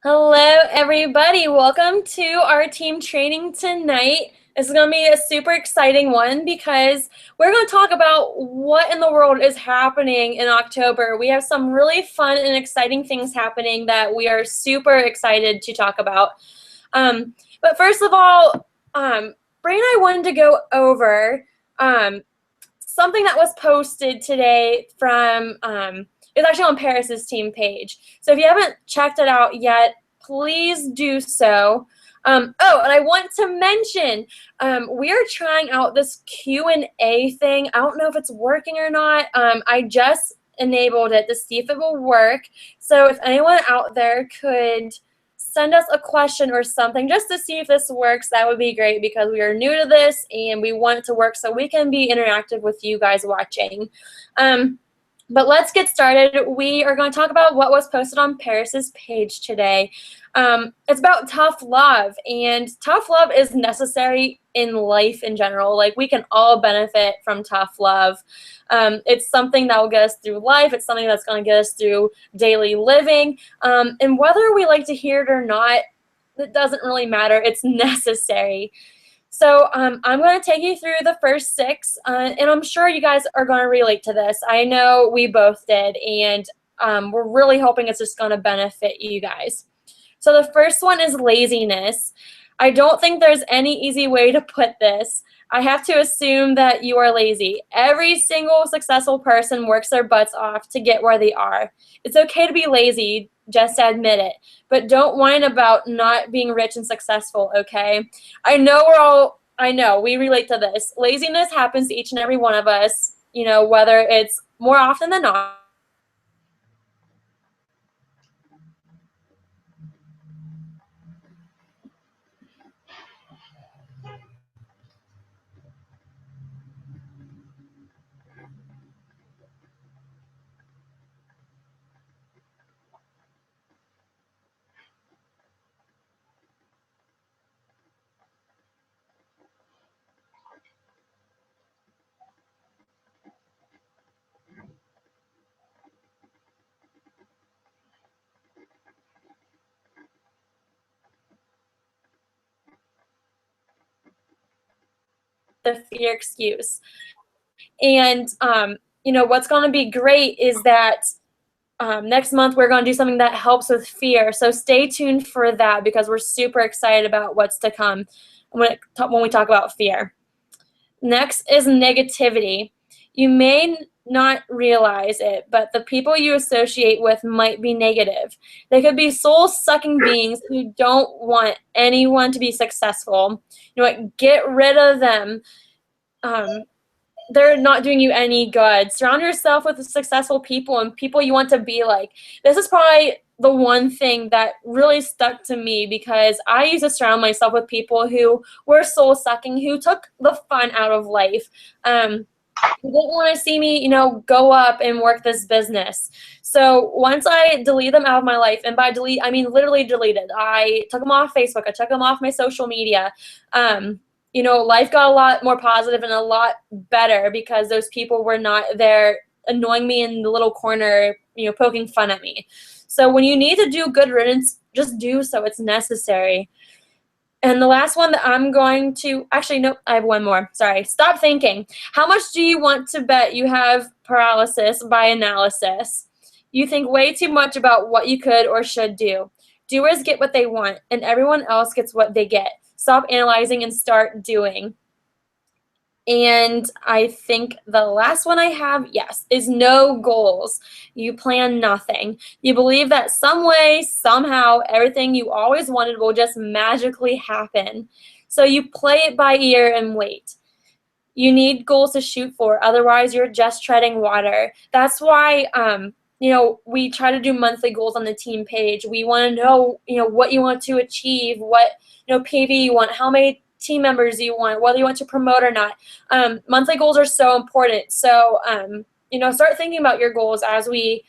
Hello, everybody. Welcome to our team training tonight. This is going to be a super exciting one because we're going to talk about what in the world is happening in October. We have some really fun and exciting things happening that we are super excited to talk about. But first of all, Bray and I wanted to go over something that was posted today from it's actually on Paris's team page. So if you haven't checked it out yet, please do so. And I want to mention we are trying out this Q&A thing. I don't know if it's working or not. I just enabled it to see if it will work. So if anyone out there could send us a question or something just to see if this works, that would be great because we are new to this and we want it to work so we can be interactive with you guys watching. But let's get started. We are going to talk about what was posted on Paris's page today. It's about tough love, and tough love is necessary in life in general. Like, we can all benefit from tough love. It's something that will get us through life. It's something that's going to get us through daily living. And whether we like to hear it or not, it doesn't really matter. It's necessary. So I'm going to take you through the first six, and I'm sure you guys are going to relate to this. I know we both did, and we're really hoping it's just going to benefit you guys. So the first one is laziness. I don't think there's any easy way to put this. I have to assume that you are lazy. Every single successful person works their butts off to get where they are. It's okay to be lazy, just admit it. But don't whine about not being rich and successful, okay? I know we relate to this. Laziness happens to each and every one of us, whether it's more often than not. The fear excuse. And, what's going to be great is that next month we're going to do something that helps with fear. So stay tuned for that because we're super excited about what's to come when we talk about fear. Next is negativity. You may not realize it, but the people you associate with might be negative. They could be soul-sucking beings who don't want anyone to be successful. You know what? Get rid of them. They're not doing you any good. Surround yourself with successful people and people you want to be like. This is probably the one thing that really stuck to me because I used to surround myself with people who were soul-sucking, who took the fun out of life. Who didn't want to see me, go up and work this business. So once I delete them out of my life, and by delete, I mean literally deleted. I took them off Facebook. I took them off my social media. Life got a lot more positive and a lot better because those people were not there annoying me in the little corner, poking fun at me. So when you need to do good riddance, just do so. It's necessary. And the last one that I'm going to, actually, nope, I have one more. Sorry. Stop thinking. How much do you want to bet you have paralysis by analysis? You think way too much about what you could or should do. Doers get what they want, and everyone else gets what they get. Stop analyzing and start doing. And I think the last one I have, yes, is no goals. You plan nothing. You believe that some way, somehow, everything you always wanted will just magically happen. So you play it by ear and wait. You need goals to shoot for, otherwise you're just treading water. That's why we try to do monthly goals on the team page. We want to know, what you want to achieve, what, PV you want, how many team members you want, whether you want to promote or not. Monthly goals are so important. So, start thinking about your goals as we,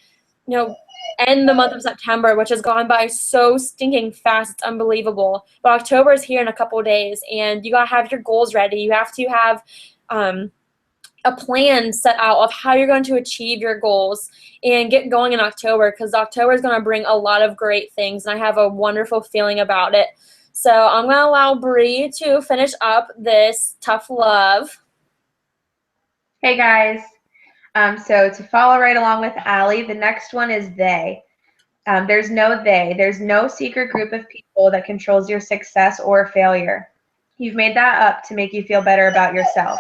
end the month of September, which has gone by so stinking fast. It's unbelievable. But October is here in a couple of days, and you got to have your goals ready. You have to have a plan set out of how you're going to achieve your goals and get going in October, because October is going to bring a lot of great things, and I have a wonderful feeling about it. So I'm going to allow Bree to finish up this tough love. Hey guys. So to follow right along with Allie, the next one is they. There's no they. There's no secret group of people that controls your success or failure. You've made that up to make you feel better about yourself.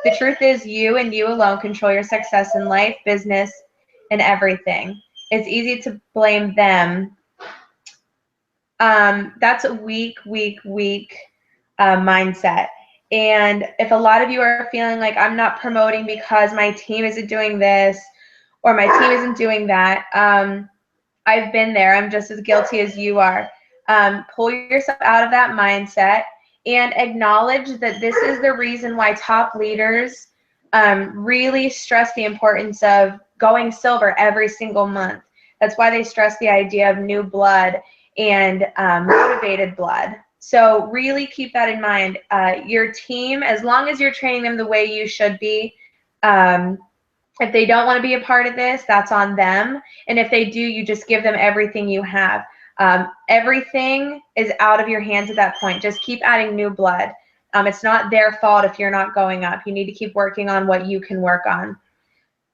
The truth is you and you alone control your success in life, business, and everything. It's easy to blame them. That's a weak mindset. And if a lot of you are feeling like I'm not promoting because my team isn't doing this or my team isn't doing that, I've been there. I'm just as guilty as you are. Pull yourself out of that mindset and acknowledge that this is the reason why top leaders really stress the importance of going silver every single month. That's why they stress the idea of new blood and motivated blood. So really keep that in mind. Your team, as long as you're training them the way you should be, if they don't want to be a part of this, that's on them. And if they do, you just give them everything you have. Everything is out of your hands at that point. Just keep adding new blood. It's not their fault if you're not going up. You need to keep working on what you can work on.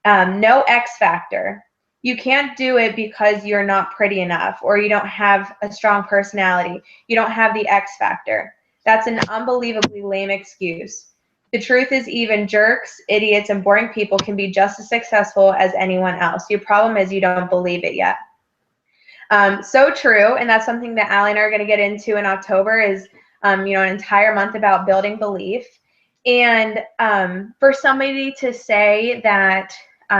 No X factor. You can't do it because you're not pretty enough or you don't have a strong personality. You don't have the X factor. That's an unbelievably lame excuse. The truth is even jerks, idiots, and boring people can be just as successful as anyone else. Your problem is you don't believe it yet. So true, and that's something that Allie and I are going to get into in October is, an entire month about building belief. And for somebody to say that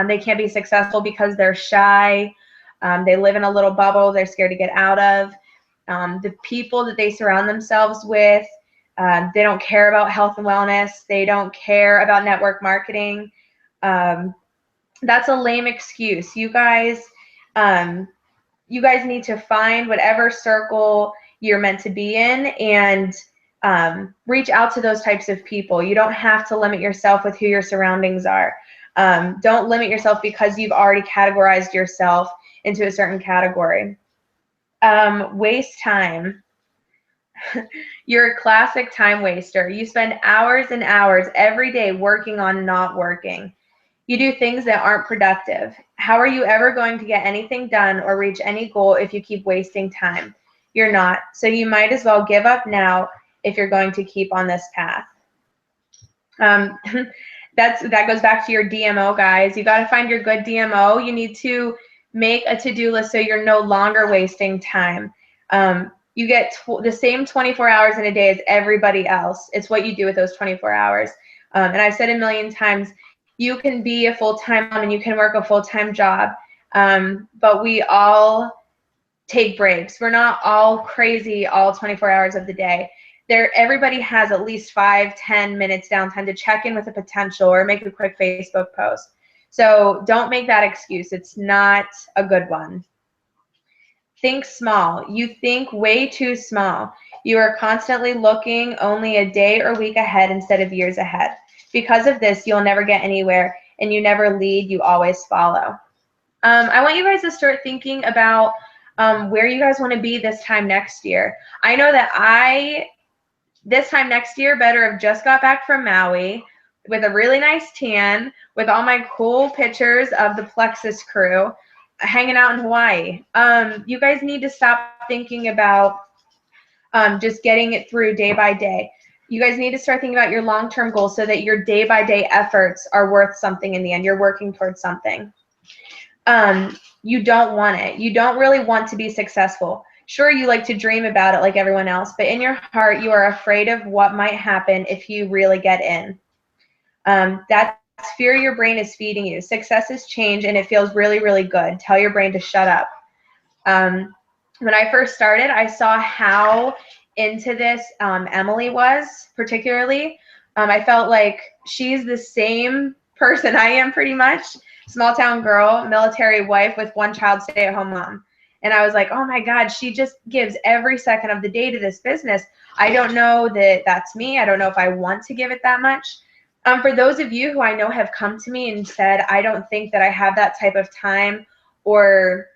they can't be successful because they're shy, they live in a little bubble they're scared to get out of, the people that they surround themselves with, they don't care about health and wellness, they don't care about network marketing. That's a lame excuse. You guys need to find whatever circle you're meant to be in and reach out to those types of people. You don't have to limit yourself with who your surroundings are. Don't limit yourself because you've already categorized yourself into a certain category. Waste time. You're a classic time waster. You spend hours and hours every day working on not working. You do things that aren't productive. How are you ever going to get anything done or reach any goal if you keep wasting time? You're not. So you might as well give up now if you're going to keep on this path. That goes back to your DMO, guys. You got to find your good DMO. You need to make a to-do list so you're no longer wasting time. You get the same 24 hours in a day as everybody else. It's what you do with those 24 hours. And I've said a million times, you can be a full-time mom and you can work a full-time job, but we all take breaks. We're not all crazy all 24 hours of the day. Everybody has at least 5-10 minutes downtime to check in with a potential or make a quick Facebook post. So don't make that excuse. It's not a good one. Think small. You think way too small. You are constantly looking only a day or week ahead instead of years ahead. Because of this, you'll never get anywhere, and you never lead, you always follow. I want you guys to start thinking about where you guys want to be this time next year. I know that this time next year, better have just got back from Maui with a really nice tan, with all my cool pictures of the Plexus crew hanging out in Hawaii. You guys need to stop thinking about just getting it through day by day. You guys need to start thinking about your long-term goals so that your day-by-day efforts are worth something in the end. You're working towards something. You don't want it. You don't really want to be successful. Sure, you like to dream about it like everyone else, but in your heart, you are afraid of what might happen if you really get in. That fear your brain is feeding you. Success is change, and it feels really, really good. Tell your brain to shut up. When I first started, I saw how into this Emily was, particularly. I felt like she's the same person I am pretty much. Small town girl, military wife with one child, stay-at-home mom. And I was like, oh my God, she just gives every second of the day to this business. I don't know that that's me. I don't know if I want to give it that much. For those of you who I know have come to me and said, I don't think that I have that type of time, or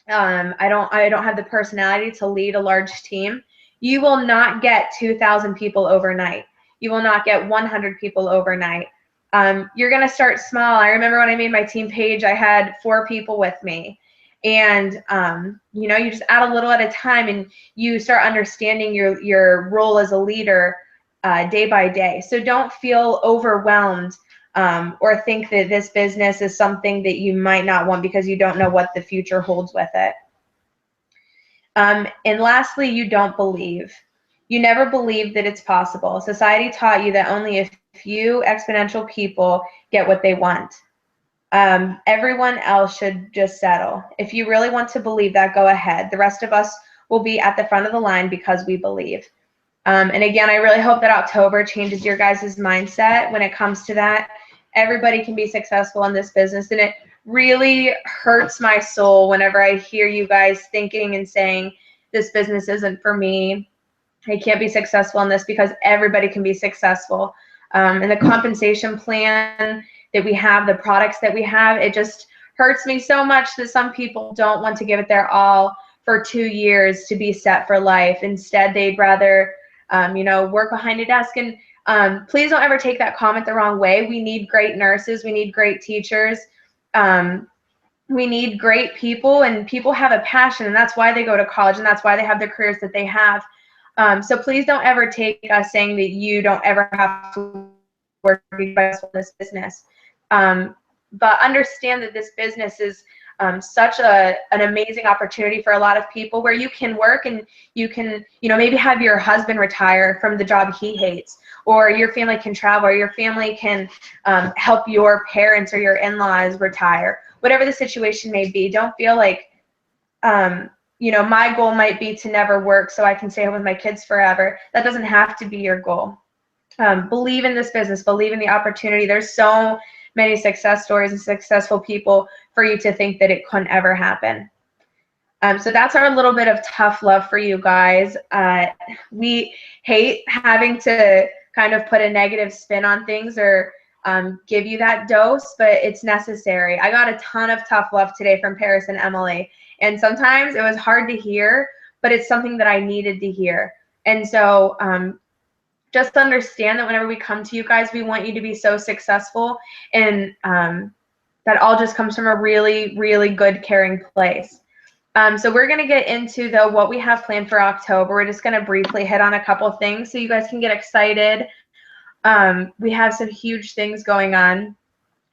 I don't have the personality to lead a large team, you will not get 2,000 people overnight. You will not get 100 people overnight. You're going to start small. I remember when I made my team page, I had 4 people with me. And, you know, you just add a little at a time, and you start understanding your role as a leader day by day. So don't feel overwhelmed or think that this business is something that you might not want because you don't know what the future holds with it. And lastly, you don't believe. You never believed that it's possible. Society taught you that only a few exponential people get what they want. Everyone else should just settle. If you really want to believe that, go ahead. The rest of us will be at the front of the line because we believe. And again, I really hope that October changes your guys' mindset when it comes to that. Everybody can be successful in this business, and it really hurts my soul whenever I hear you guys thinking and saying, this business isn't for me. I can't be successful in this, because everybody can be successful. And the compensation plan that we have, the products that we have, it just hurts me so much that some people don't want to give it their all for 2 years to be set for life. Instead, they'd rather you know, work behind a desk. And please don't ever take that comment the wrong way. We need great nurses. We need great teachers. We need great people, and people have a passion, and that's why they go to college, and that's why they have the careers that they have. So please don't ever take us saying that you don't ever have to work in this business. But understand that this business is such an amazing opportunity for a lot of people, where you can work and you can, you know, maybe have your husband retire from the job he hates, or your family can travel, or your family can help your parents or your in-laws retire. Whatever the situation may be, don't feel like, you know, my goal might be to never work so I can stay home with my kids forever. That doesn't have to be your goal. Believe in this business, believe in the opportunity. There's so many success stories and successful people for you to think that it couldn't ever happen. So that's our little bit of tough love for you guys. We hate having to kind of put a negative spin on things, or give you that dose, but it's necessary. I got a ton of tough love today from Paris and Emily, and sometimes it was hard to hear, but it's something that I needed to hear. And so just understand that whenever we come to you guys, we want you to be so successful, and that all just comes from a really, really good, caring place. So we're going to get into what we have planned for October. We're just going to briefly hit on a couple things so you guys can get excited. We have some huge things going on.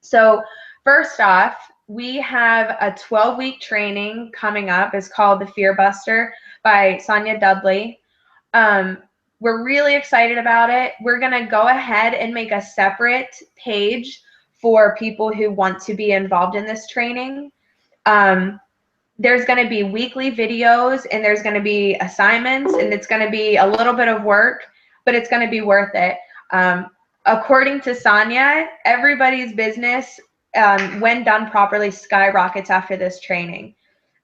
So first off, we have a 12-week training coming up. It's called the Fear Buster by Sonia Dudley. We're really excited about it. We're going to go ahead and make a separate page for people who want to be involved in this training. There's going to be weekly videos, and there's going to be assignments, and it's going to be a little bit of work, but it's going to be worth it. According to Sonia, everybody's business, when done properly, skyrockets after this training.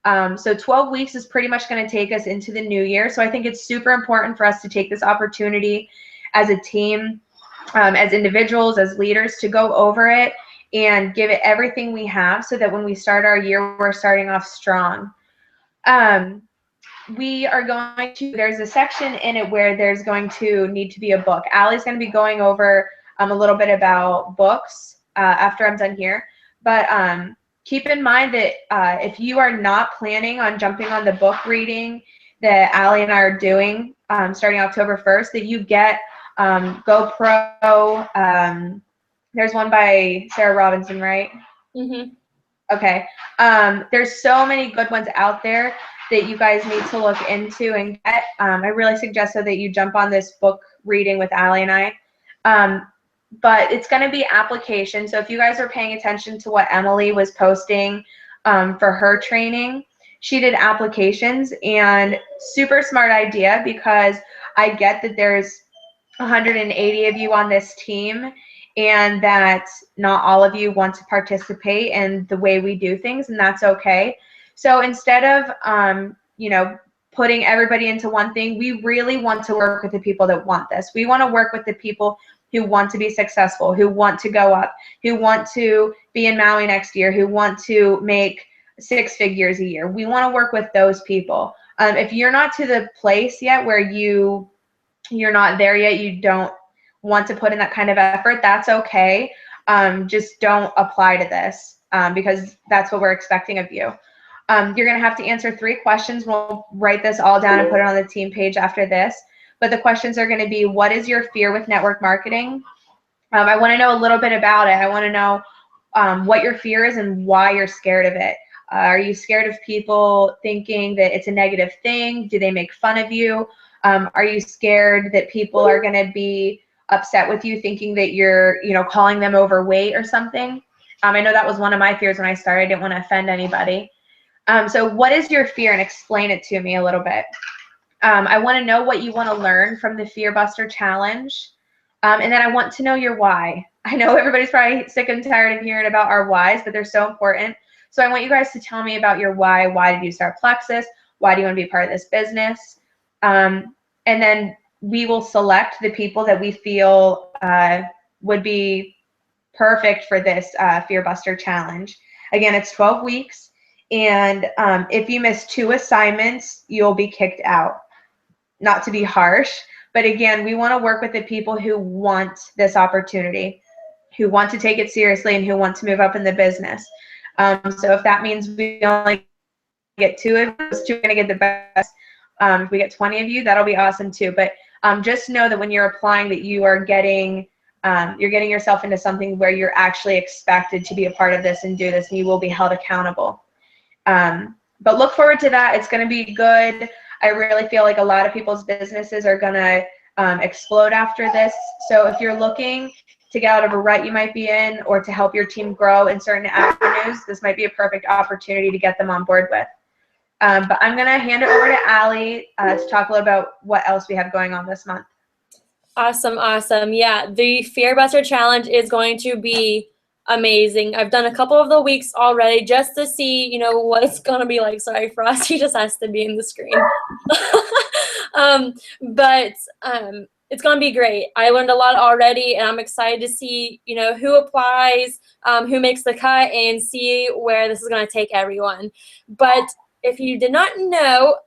So 12 weeks is pretty much going to take us into the new year. So I think it's super important for us to take this opportunity as a team, as individuals, as leaders, to go over it and give it everything we have, so that when we start our year, we're starting off strong. We are going to, there's a section in it where there's going to need to be a book. Allie's going to be going over a little bit about books after I'm done here. But keep in mind that if you are not planning on jumping on the book reading that Allie and I are doing starting October 1st, that you get GoPro. There's one by Sarah Robinson, right? Mm-hmm. Okay. There's so many good ones out there that you guys need to look into and get. I really suggest that you jump on this book reading with Allie and I. But it's going to be application. So if you guys are paying attention to what Emily was posting for her training, she did applications, and super smart idea, because I get that there's 180 of you on this team, and that not all of you want to participate in the way we do things, and that's okay. So instead of, you know, putting everybody into one thing, we really want to work with the people that want this. We want to work with the people who want to be successful, who want to go up, who want to be in Maui next year, who want to make 6 figures a year. We want to work with those people. If you're not to the place yet where you're not there yet, you don't want to put in that kind of effort, that's okay. Just don't apply to this because that's what we're expecting of you. You're going to have to answer 3 questions. We'll write this all down and put it on the team page after this. But the questions are going to be, what is your fear with network marketing? I want to know a little bit about it. I want to know what your fear is and why you're scared of it. Are you scared of people thinking that it's a negative thing? Do they make fun of you? Are you scared that people are going to be upset with you thinking that you're, calling them overweight or something? I know that was one of my fears when I started. I didn't want to offend anybody. So what is your fear, and explain it to me a little bit. I want to know what you want to learn from the Fear Buster Challenge. And then I want to know your why. I know everybody's probably sick and tired of hearing about our whys, but they're so important. So I want you guys to tell me about your why. Why did you start Plexus? Why do you want to be part of this business? And then we will select the people that we feel would be perfect for this Fear Buster Challenge. Again, it's 12 weeks. And if you miss 2 assignments, you'll be kicked out. Not to be harsh, but again, we want to work with the people who want this opportunity, who want to take it seriously, and who want to move up in the business. So if that means we only get 2 of those, 2 are going to get the best. If we get 20 of you, that'll be awesome too. But just know that when you're applying, that you are getting yourself into something where you're actually expected to be a part of this and do this, and you will be held accountable. But look forward to that. It's going to be good. I really feel like a lot of people's businesses are going to explode after this. So if you're looking to get out of a rut you might be in, or to help your team grow in certain avenues, this might be a perfect opportunity to get them on board with. But I'm going to hand it over to Allie to talk a little about what else we have going on this month. Awesome, awesome. Yeah, the Fear Buster Challenge is going to be amazing. I've done a couple of the weeks already just to see, what it's going to be like. Sorry, Frosty just has to be in the screen. But it's going to be great. I learned a lot already, and I'm excited to see, who applies, who makes the cut, and see where this is going to take everyone. But if you did not know,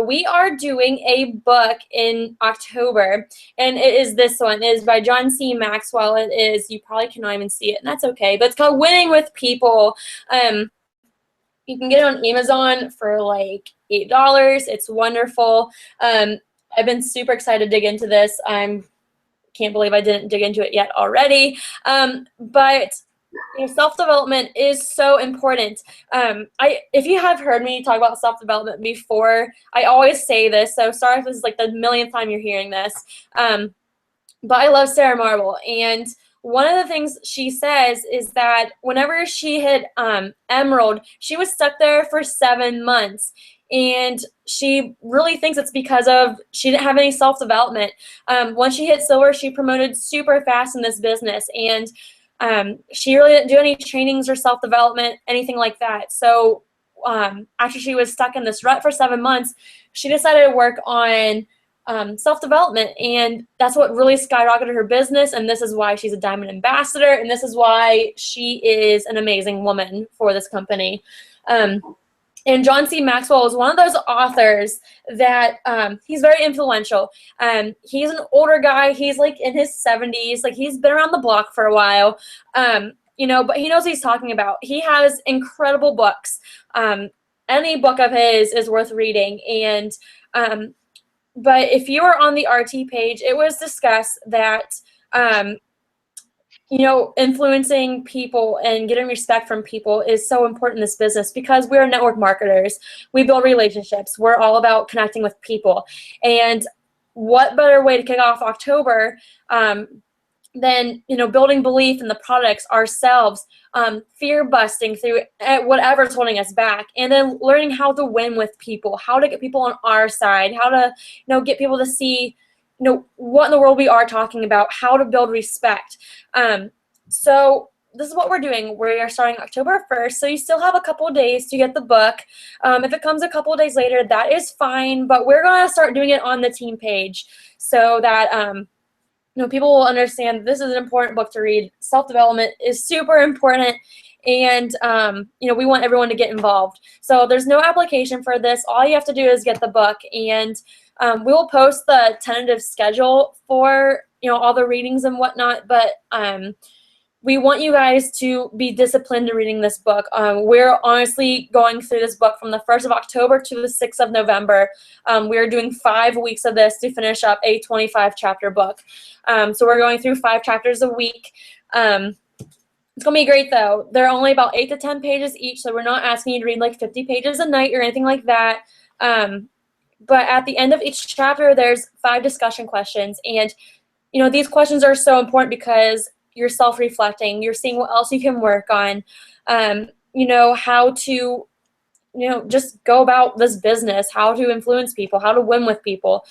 we are doing a book in October, and it is this one. It is by John C. Maxwell. It is, you probably cannot even see it, and that's okay, but it's called Winning with People. You can get it on Amazon for like $8. It's wonderful. I've been super excited to dig into this. I can't believe I didn't dig into it yet already. But self-development is so important. If you have heard me talk about self-development before, I always say this, so sorry if this is like the millionth time you're hearing this. But I love Sarah Marble, and one of the things she says is that whenever she hit Emerald, she was stuck there for 7 months. And she really thinks it's because she didn't have any self-development. Once she hit Silver, she promoted super fast in this business. And she really didn't do any trainings or self-development, anything like that. So after she was stuck in this rut for 7 months, she decided to work on self-development, and that's what really skyrocketed her business, and this is why she's a Diamond Ambassador, and this is why she is an amazing woman for this company. And John C. Maxwell is one of those authors that he's very influential. He's an older guy. He's like in his 70s. Like, he's been around the block for a while, but he knows what he's talking about. He has incredible books. Any book of his is worth reading. And but if you are on the RT page, it was discussed that influencing people and getting respect from people is so important in this business, because we're network marketers. We build relationships. We're all about connecting with people. And what better way to kick off October than, building belief in the products ourselves, fear busting through whatever's holding us back, and then learning how to win with people, how to get people on our side, how to, get people to see what in the world we are talking about, how to build respect. So this is what we're doing. We are starting October 1st, so you still have a couple of days to get the book. If it comes a couple of days later, that is fine, but we're going to start doing it on the team page so that, people will understand this is an important book to read. Self-development is super important, and we want everyone to get involved. So there's no application for this. All you have to do is get the book, and we will post the tentative schedule for all the readings and whatnot. But we want you guys to be disciplined in reading this book. We're honestly going through this book from the 1st of October to the 6th of November. We're doing 5 weeks of this to finish up a 25-chapter book. So we're going through 5 chapters a week. It's going to be great, though. They're only about 8 to 10 pages each, so we're not asking you to read like 50 pages a night or anything like that. But at the end of each chapter, there's 5 discussion questions. And, these questions are so important because you're self-reflecting. You're seeing what else you can work on, how to, just go about this business, how to influence people, how to win with people.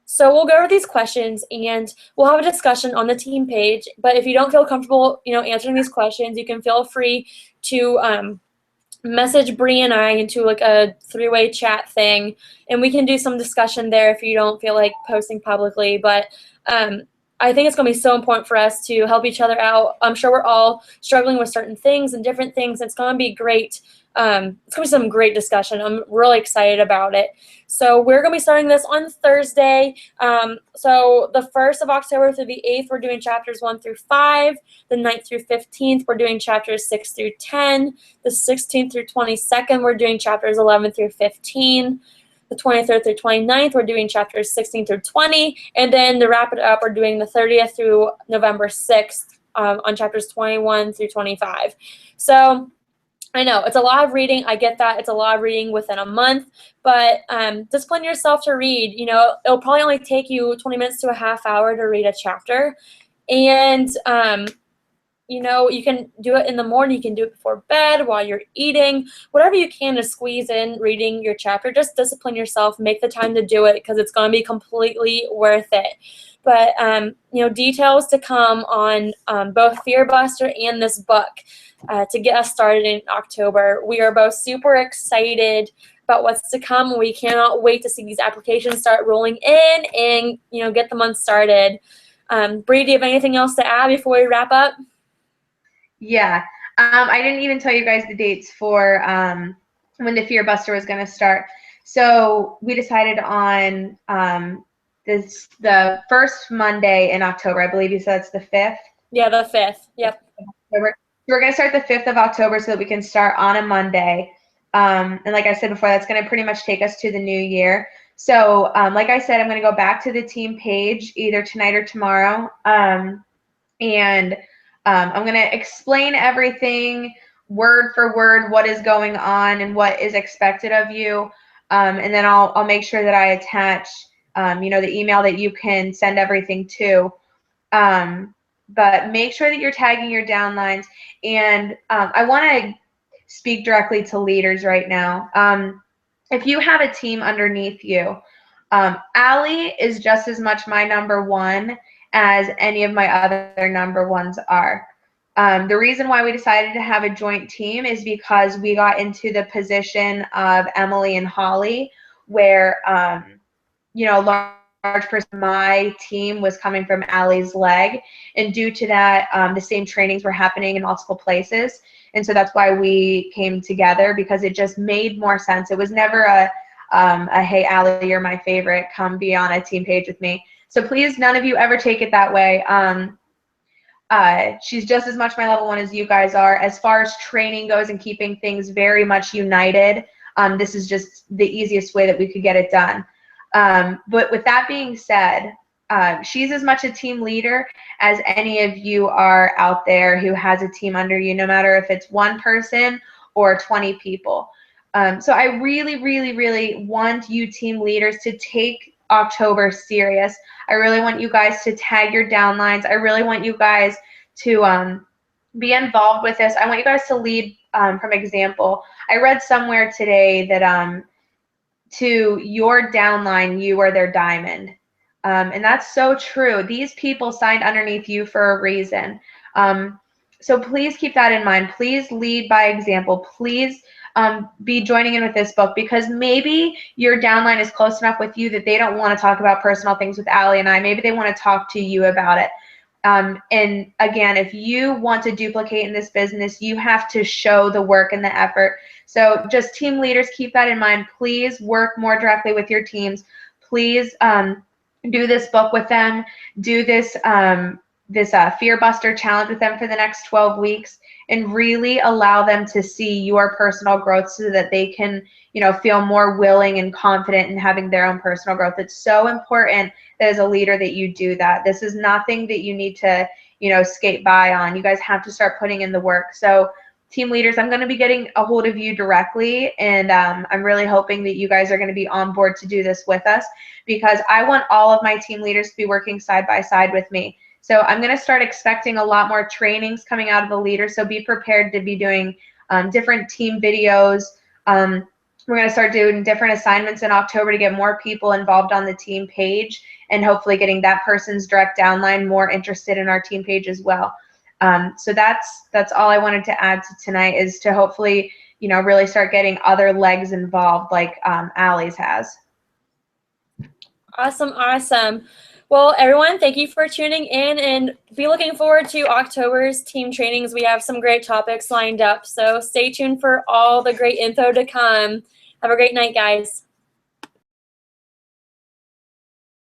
So we'll go over these questions, and we'll have a discussion on the team page. But if you don't feel comfortable, answering these questions, you can feel free to message Bree and I into like a 3-way chat thing, and we can do some discussion there if you don't feel like posting publicly. But I think it's going to be so important for us to help each other out. I'm sure we're all struggling with certain things and different things. It's going to be great. It's going to be some great discussion. I'm really excited about it. So we're going to be starting this on Thursday. So the 1st of October through the 8th, we're doing chapters 1 through 5. The 9th through 15th, we're doing chapters 6 through 10. The 16th through 22nd, we're doing chapters 11 through 15. The 23rd through 29th, we're doing chapters 16 through 20. And then to wrap it up, we're doing the 30th through November 6th on chapters 21 through 25. So I know it's a lot of reading. I get that. It's a lot of reading within a month. But discipline yourself to read. It'll probably only take you 20 minutes to a half hour to read a chapter. And you can do it in the morning, you can do it before bed, while you're eating, whatever you can to squeeze in reading your chapter. Just discipline yourself, make the time to do it, because it's going to be completely worth it. But, details to come on both Fear Buster and this book to get us started in October. We are both super excited about what's to come. We cannot wait to see these applications start rolling in and, get the month started. Bree, do you have anything else to add before we wrap up? Yeah. I didn't even tell you guys the dates for when the Fear Buster was going to start. So we decided on the first Monday in October. I believe you said it's the 5th. Yeah, the 5th. Yep. We're going to start the 5th of October so that we can start on a Monday. And like I said before, that's going to pretty much take us to the new year. So like I said, I'm going to go back to the team page either tonight or tomorrow. I'm going to explain everything word for word, what is going on and what is expected of you. And then I'll make sure that I attach, the email that you can send everything to. But make sure that you're tagging your downlines. And I want to speak directly to leaders right now. If you have a team underneath you, Allie is just as much my number one as any of my other number ones are. The reason why we decided to have a joint team is because we got into the position of Emily and Holly, where, a large person, my team was coming from Allie's leg. And due to that, the same trainings were happening in multiple places. And so that's why we came together, because it just made more sense. It was never a hey, Allie, you're my favorite, come be on a team page with me. So please, none of you ever take it that way. She's just as much my level one as you guys are. As far as training goes and keeping things very much united, this is just the easiest way that we could get it done. But with that being said, she's as much a team leader as any of you are out there who has a team under you, no matter if it's one person or 20 people. So I really, really, really want you team leaders to take October serious. I really want you guys to tag your downlines. I really want you guys to be involved with this. I want you guys to lead from example. I read somewhere today that to your downline, you are their diamond. And that's so true. These people signed underneath you for a reason. So please keep that in mind. Please lead by example. Please be joining in with this book, because maybe your downline is close enough with you that they don't want to talk about personal things with Allie and I. Maybe they want to talk to you about it. And again, if you want to duplicate in this business, you have to show the work and the effort. So just team leaders, keep that in mind. Please work more directly with your teams. Please do this book with them. Do this Fear Buster challenge with them for the next 12 weeks, and really allow them to see your personal growth so that they can, feel more willing and confident in having their own personal growth. It's so important that as a leader that you do that. This is nothing that you need to, skate by on. You guys have to start putting in the work. So team leaders, I'm going to be getting a hold of you directly, and I'm really hoping that you guys are going to be on board to do this with us, because I want all of my team leaders to be working side by side with me. So I'm going to start expecting a lot more trainings coming out of the leaders, so be prepared to be doing different team videos. We're going to start doing different assignments in October to get more people involved on the team page, and hopefully getting that person's direct downline more interested in our team page as well. So that's all I wanted to add to tonight, is to hopefully, really start getting other legs involved, like Allie's has. Awesome, awesome. Well, everyone, thank you for tuning in, and be looking forward to October's team trainings. We have some great topics lined up, so stay tuned for all the great info to come. Have a great night, guys.